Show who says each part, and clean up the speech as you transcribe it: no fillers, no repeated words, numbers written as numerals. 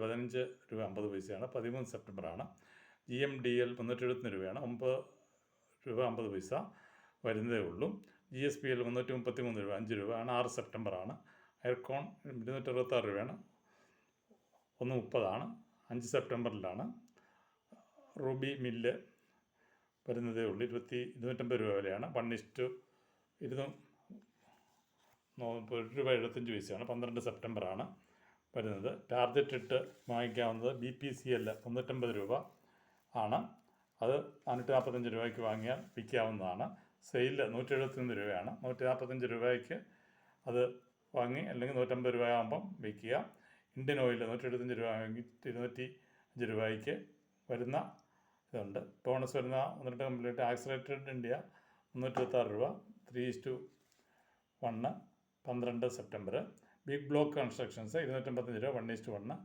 Speaker 1: 15 രൂപ 50 പൈസയാണ്. 13 സെപ്റ്റംബറാണ്. GMDL 371 രൂപയാണ്. 9 രൂപ 50 പൈസ വരുന്നതേ ഉള്ളൂ. GSPL 333 രൂപ 5 രൂപയാണ്. 6 സെപ്റ്റംബറാണ്. എയർകോൺ 266 രൂപയാണ്. 1:30 5 സെപ്റ്റംബറിലാണ്. റൂബി മില്ല് വരുന്നതേ ഉള്ളൂ. 250 രൂപ വിലയാണ്. 1:2 രൂപ 75 പൈസയാണ്. 12 സെപ്റ്റംബറാണ് വരുന്നത്. ടാർജറ്റ് ഇട്ട് വാങ്ങിക്കാവുന്നത് BPCL 350 രൂപ ആണ്. അത് 445 രൂപയ്ക്ക് വാങ്ങിയാൽ വിൽക്കാവുന്നതാണ്. സെയിൽ 171 രൂപയാണ്. 145 രൂപയ്ക്ക് അത് വാങ്ങി, അല്ലെങ്കിൽ 150 രൂപയാകുമ്പം വിൽക്കുക. ഇന്ത്യൻ ഓയിൽ 175 രൂപ വാങ്ങി 205 രൂപയ്ക്ക് വരുന്ന ഇതുണ്ട്. ബോണസ് വരുന്ന 1-2 കമ്പനിയായിട്ട് ആക്സിലേറ്റഡ് ഇന്ത്യ 326 രൂപ 3:1 12 സെപ്റ്റംബർ. ബിഗ് ബ്ലോക്ക് കൺസ്ട്രക്ഷൻസ് 255 രൂപ 1:1